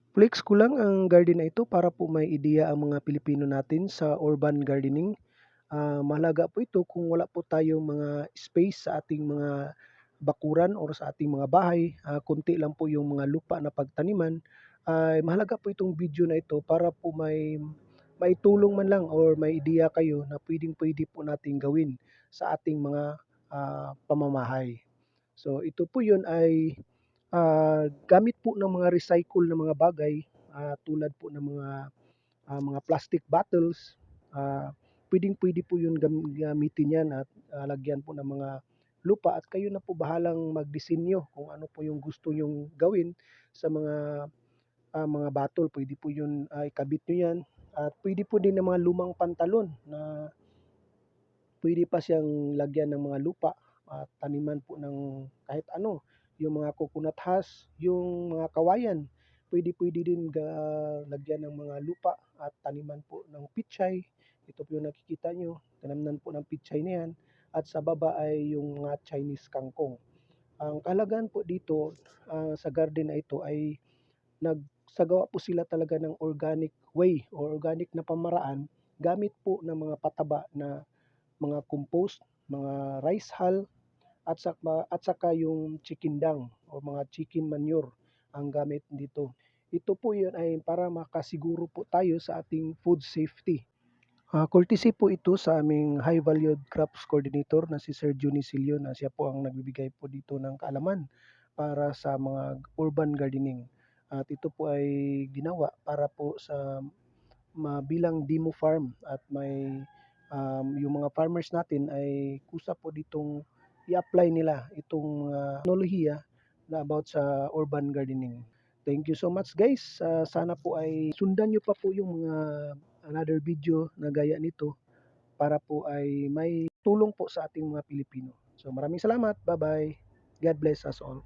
Flex ko lang ang garden na ito para po may ideya ang mga Pilipino natin sa urban gardening. Mahalaga po ito kung wala po tayong mga space sa ating mga bakuran or sa ating mga bahay, konti lang po yung mga lupa na pagtaniman, ay mahalaga po itong video na ito para po may maitulong man lang or may ideya kayo na puwedeng-puwede po nating gawin sa ating mga, pamamahay. So ito po yun ay gamit po ng mga recycle na mga bagay, tulad po ng mga plastic bottles, puwedeng-puwede po 'yun gamitin 'yan at, lagyan po ng mga lupa at kayo na po bahalang magdisenyo kung ano po yung gusto niyong gawin sa mga bottle. Puwede po 'yun, ikabit niyo 'yan at puwede po din ng mga lumang pantalon na puwede pa siyang lagyan ng mga lupa at taniman po ng kahit ano, yung mga coconut husk, yung mga kawayan, puwede-puwede din lagyan ng mga lupa at taniman po ng pitsay. Ito po yung nakikita niyo, tinamnan po ng pitsay na 'yan at sa baba ay yung mga Chinese kangkong. Ang kahalagahan po dito, sa garden na ito ay nagsagawa po sila talaga ng organic way or organic na pamaraan gamit po ng mga pataba na mga compost, mga rice hull at saka yung chicken dung o mga chicken manure ang gamit dito. Ito po yun ay para makasiguro po tayo sa ating food safety. Courtesy po ito sa aming High Valued Crops Coordinator na si Sir Juni Silio na siya po ang nagbibigay po dito ng kaalaman para sa mga urban gardening. At ito po ay ginawa para po sa bilang demo farm at may yung mga farmers natin ay kusa po ditong i-apply nila itong teknolohiya na about sa urban gardening. Thank you so much guys. Sana po ay sundan nyo pa po yung mga another video na gaya nito para po ay may tulong po sa ating mga Pilipino. So maraming salamat. Bye-bye. God bless us all.